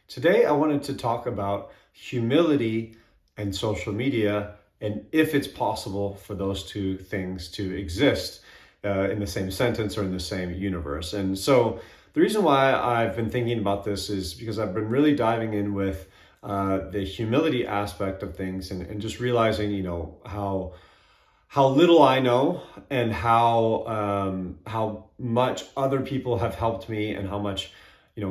Today, I wanted to talk about humility and social media and if it's possible for those two things to exist in the same sentence or in the same universe. And so, the reason why I've been thinking about this is because I've been really diving in with the humility aspect of things and just realizing, how little I know and how much other people have helped me and how much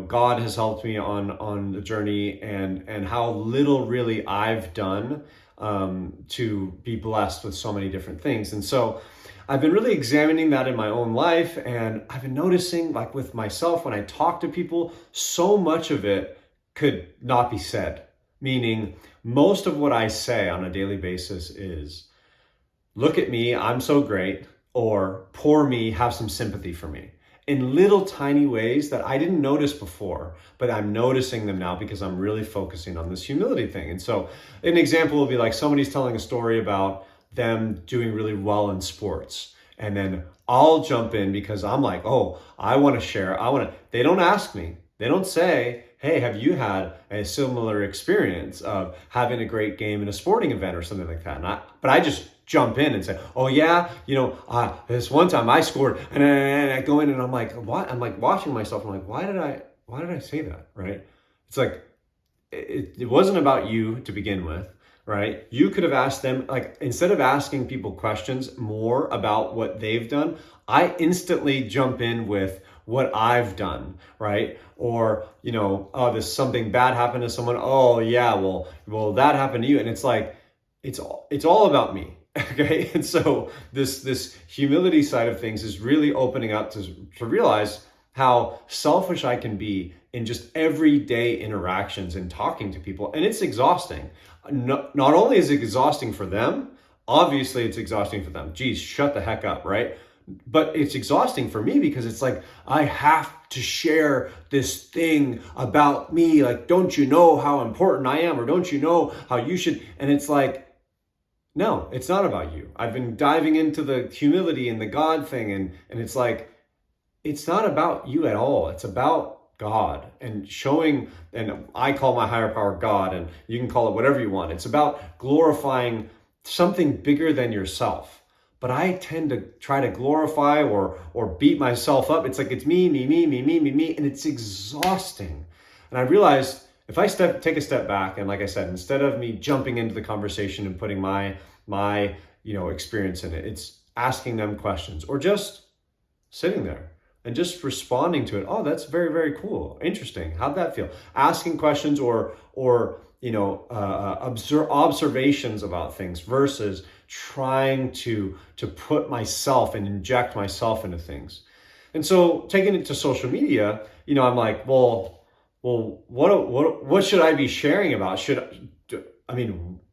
God has helped me on the journey and how little really I've done to be blessed with so many different things. And so I've been really examining that in my own life, and I've been noticing, like with myself, when I talk to people, so much of it could not be said. Meaning, most of what I say on a daily basis is, look at me, I'm so great, or poor me, have some sympathy for me. In little tiny ways that I didn't notice before, but I'm noticing them now because I'm really focusing on this humility thing. And so an example will be like somebody's telling a story about them doing really well in sports. And then I'll jump in because I'm like, oh, I want to share. They don't ask me. They don't say, hey, have you had a similar experience of having a great game in a sporting event or something like that? But I just jump in and say, oh yeah, this one time I scored, and I go in and I'm like, what? I'm like watching myself. I'm like, why did I say that? Right? It's like, it wasn't about you to begin with, right? You could have asked them, like, instead of asking people questions more about what they've done, I instantly jump in with what I've done, right? Or, oh, there's something bad happened to someone. Oh yeah, well, that happened to you. And it's like, it's all about me. Okay. And so this humility side of things is really opening up to realize how selfish I can be in just everyday interactions and talking to people. And it's exhausting. Not only is it exhausting for them, obviously it's exhausting for them. Geez, shut the heck up, right? But it's exhausting for me because it's like, I have to share this thing about me. Like, don't you know how important I am? Or don't you know how you should? And it's like, no, it's not about you. I've been diving into the humility and the God thing. And it's like, it's not about you at all. It's about God and showing, and I call my higher power God, and you can call it whatever you want. It's about glorifying something bigger than yourself. But I tend to try to glorify or beat myself up. It's like it's me, and it's exhausting. And I realized if I take a step back, and like I said, instead of me jumping into the conversation and putting my experience in it, it's asking them questions or just sitting there and just responding to it. Oh, that's very, very cool. Interesting. How'd that feel? Asking questions or observations about things versus trying to put myself and inject myself into things. And so taking it to social media, I'm like, well, what should I be sharing about?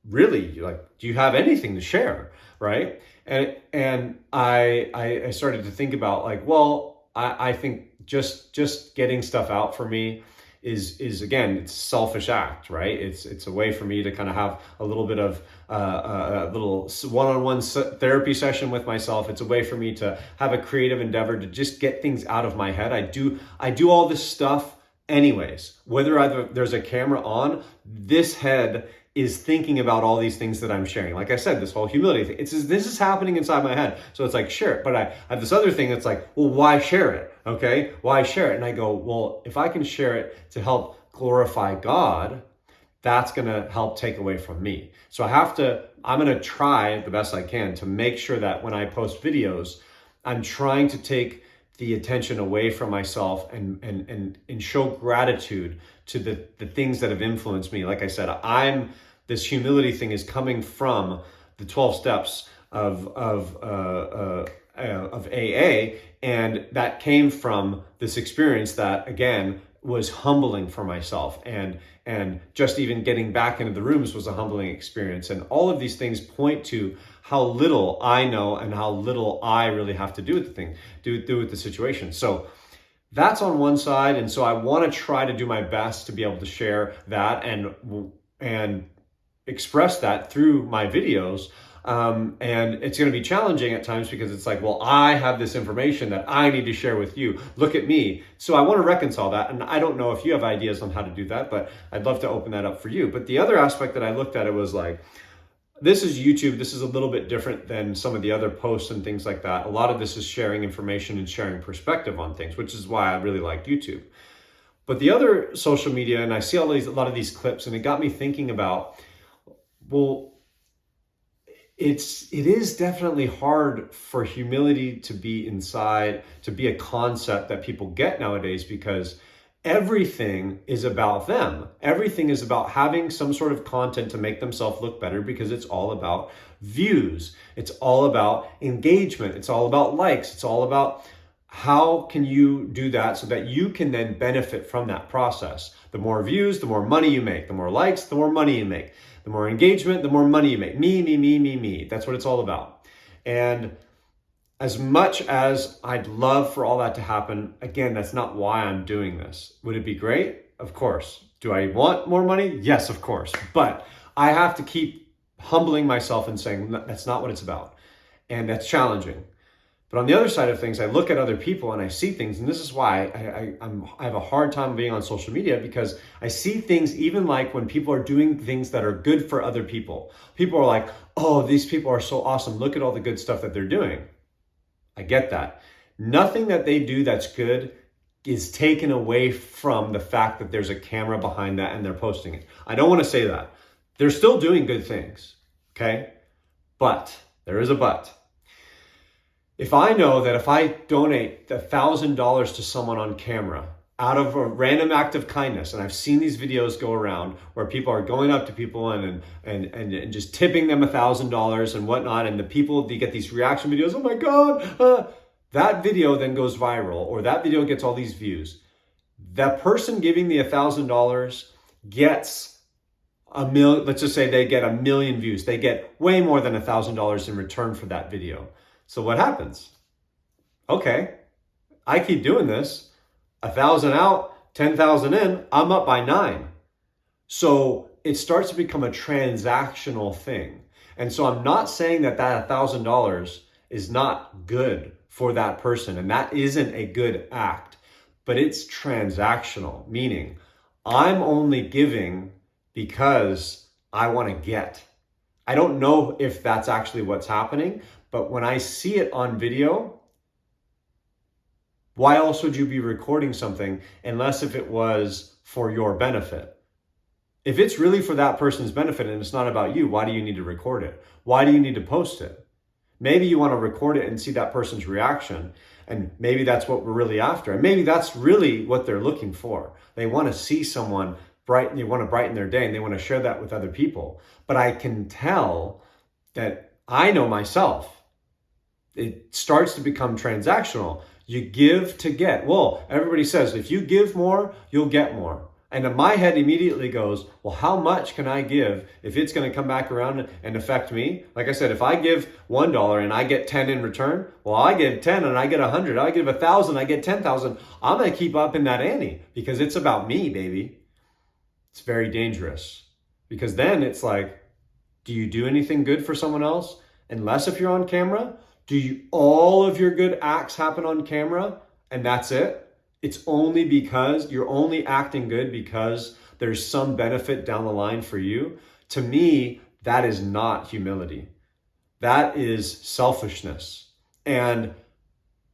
Really, like, do you have anything to share, right? And I started to think about like, well, I think just getting stuff out for me is again, it's a selfish act, right? It's a way for me to kind of have a little bit of a little one-on-one therapy session with myself. It's a way for me to have a creative endeavor to just get things out of my head. I do all this stuff anyways, whether there's a camera on, this head is thinking about all these things that I'm sharing. Like I said, this whole humility thing, this is happening inside my head. So it's like, share it. But I have this other thing that's like, well, why share it? Okay, why share it? And I go, well, if I can share it to help glorify God, that's going to help take away from me. So I'm going to try the best I can to make sure that when I post videos, I'm trying to take the attention away from myself and show gratitude to the things that have influenced me. Like I said, this humility thing is coming from the 12 steps of AA, and that came from this experience that again was humbling for myself, and just even getting back into the rooms was a humbling experience. And all of these things point to how little I know and how little I really have to do with the thing, do with the situation. So that's on one side. And so I want to try to do my best to be able to share that and express that through my videos. And it's going to be challenging at times because it's like, well, I have this information that I need to share with you. Look at me. So I want to reconcile that. And I don't know if you have ideas on how to do that, but I'd love to open that up for you. But the other aspect that I looked at, it was like, this is YouTube. This is a little bit different than some of the other posts and things like that. A lot of this is sharing information and sharing perspective on things, which is why I really like YouTube. But the other social media, and I see a lot of these clips, and it got me thinking about, well, it is definitely hard for humility to be inside, to be a concept that people get nowadays, because everything is about them. Everything is about having some sort of content to make themselves look better, because it's all about views. It's all about engagement. It's all about likes. It's all about how can you do that so that you can then benefit from that process. The more views, the more money you make. The more likes, the more money you make. The more engagement, the more money you make. Me, me, me, me, me. That's what it's all about. And as much as I'd love for all that to happen, again, that's not why I'm doing this. Would it be great? Of course. Do I want more money? Yes, of course. But I have to keep humbling myself and saying, that's not what it's about. And that's challenging. But on the other side of things, I look at other people and I see things, and this is why I have a hard time being on social media, because I see things even like when people are doing things that are good for other people. People are like, oh, these people are so awesome. Look at all the good stuff that they're doing. I get that. Nothing that they do that's good is taken away from the fact that there's a camera behind that and they're posting it. I don't want to say that. They're still doing good things, okay? But, there is a but. If I know that if I donate $1,000 to someone on camera out of a random act of kindness, and I've seen these videos go around where people are going up to people and just tipping them $1,000 and whatnot, and the people, they get these reaction videos, oh my God, that video then goes viral, or that video gets all these views. That person giving the $1,000 gets $1 million, let's just say they get 1 million views. They get way more than $1,000 in return for that video. So what happens? Okay, I keep doing this, 1,000 out, 10,000 in, I'm up by 9. So it starts to become a transactional thing. And so I'm not saying that $1,000 is not good for that person, and that isn't a good act, but it's transactional, meaning I'm only giving because I want to get. I don't know if that's actually what's happening, but when I see it on video, why else would you be recording something unless if it was for your benefit? If it's really for that person's benefit and it's not about you, why do you need to record it? Why do you need to post it? Maybe you want to record it and see that person's reaction, and maybe that's what we're really after. And maybe that's really what they're looking for. They want to see someone brighten, they want to brighten their day, and they want to share that with other people. But I can tell that I know myself. It starts to become transactional. You give to get. Well, everybody says if you give more, you'll get more. And then my head immediately goes, well, how much can I give if it's going to come back around and affect me? Like I said, if I give $1 and I get 10 in return, well, I give 10 and I get 100. I give 1,000, I get 10,000. I'm going to keep up in that ante because it's about me, baby. It's very dangerous, because then it's like, do you do anything good for someone else? Unless if you're on camera, all of your good acts happen on camera and that's it? It's only because you're only acting good because there's some benefit down the line for you. To me, that is not humility. That is selfishness. And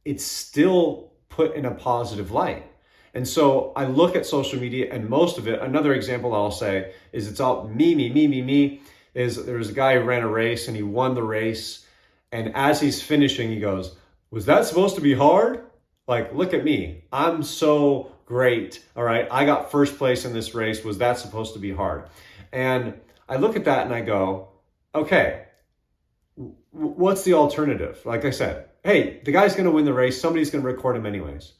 it's still put in a positive light. And so I look at social media, and most of it, another example I'll say is it's all me, me, me, me, me, is there was a guy who ran a race and he won the race. And as he's finishing, he goes, was that supposed to be hard? Like, look at me. I'm so great. All right. I got first place in this race. Was that supposed to be hard? And I look at that and I go, okay, what's the alternative? Like I said, hey, the guy's going to win the race. Somebody's going to record him anyways.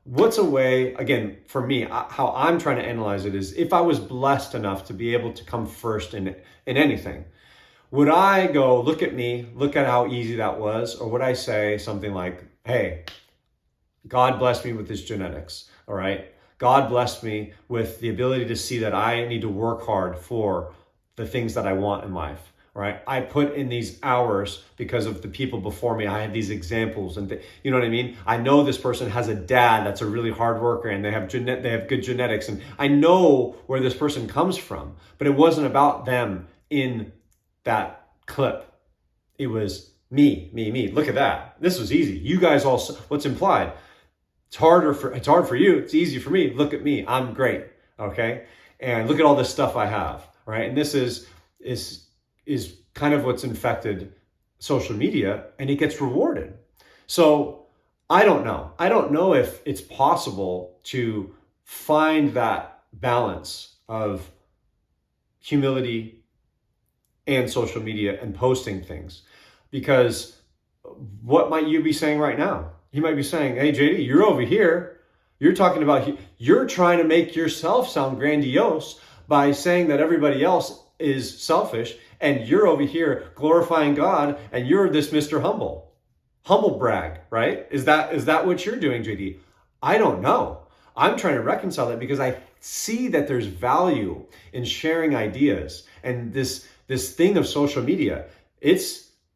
What's a way, again, for me, how I'm trying to analyze it is, if I was blessed enough to be able to come first in anything, would I go, look at me, look at how easy that was? Or would I say something like, hey, God blessed me with this genetics, all right? God blessed me with the ability to see that I need to work hard for the things that I want in life, right? I put in these hours because of the people before me. I have these examples, and you know what I mean? I know this person has a dad that's a really hard worker, and they have good genetics, and I know where this person comes from, but it wasn't about them in that clip. It was me. Look at that. This was easy. You guys all, what's implied? It's hard for you. It's easy for me. Look at me. I'm great. Okay. And look at all this stuff I have. Right. And this is kind of what's infected social media, and it gets rewarded. So I don't know. I don't know if it's possible to find that balance of humility and social media and posting things. Because what might you be saying right now? You might be saying, hey, JD, you're over here. You're talking about, you're trying to make yourself sound grandiose by saying that everybody else is selfish, and you're over here glorifying God, and you're this Mr. Humble brag, right? Is that what you're doing, JD? I don't know. I'm trying to reconcile that because I see that there's value in sharing ideas, and this thing of social media.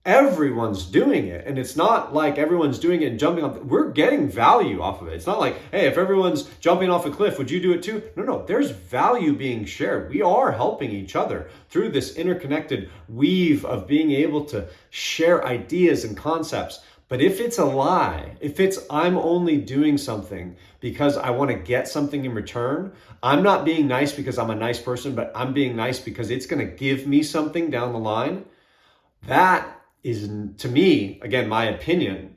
Everyone's doing it, and it's not like everyone's doing it and jumping off. We're getting value off of it. It's not like, hey, if everyone's jumping off a cliff, would you do it too? No, there's value being shared. We are helping each other through this interconnected weave of being able to share ideas and concepts. But if it's a lie, if it's I'm only doing something because I want to get something in return, I'm not being nice because I'm a nice person, but I'm being nice because it's going to give me something down the line, that is, to me, again, my opinion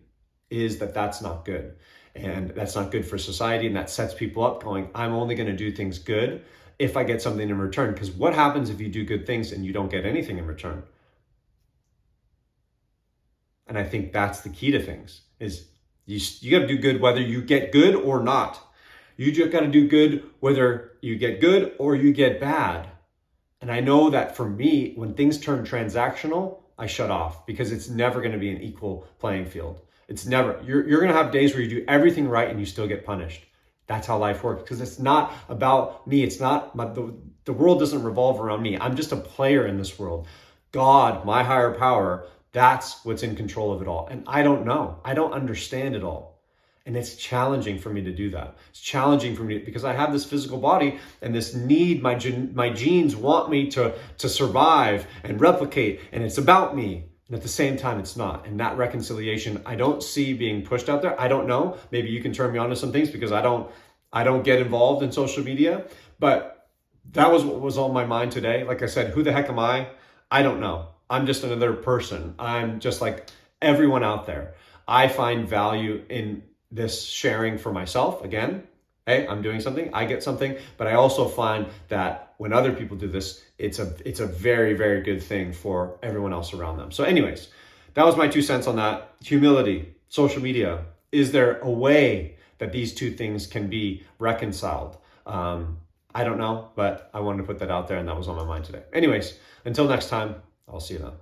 is that that's not good. And that's not good for society. And that sets people up going, I'm only going to do things good if I get something in return. Because what happens if you do good things and you don't get anything in return? And I think that's the key to things, is you got to do good whether you get good or not. You just got to do good whether you get good or you get bad. And I know that for me, when things turn transactional, I shut off, because it's never going to be an equal playing field. It's never. You're going to have days where you do everything right and you still get punished. That's how life works, because it's not about me. It's not the world doesn't revolve around me. I'm just a player in this world. God, my higher power, that's what's in control of it all. And I don't know. I don't understand it all. And it's challenging for me to do that. It's challenging for me because I have this physical body and this need, my genes want me to survive and replicate, and it's about me. And at the same time, it's not. And that reconciliation, I don't see being pushed out there. I don't know. Maybe you can turn me on to some things, because I don't get involved in social media. But that was what was on my mind today. Like I said, who the heck am I? I don't know. I'm just another person. I'm just like everyone out there. I find value in this sharing for myself. Again, hey, I'm doing something, I get something, but I also find that when other people do this, it's a very, very good thing for everyone else around them. So anyways, that was my 2 cents on that. Humility, social media. Is there a way that these two things can be reconciled? I don't know, but I wanted to put that out there, and that was on my mind today. Anyways, until next time, I'll see you then.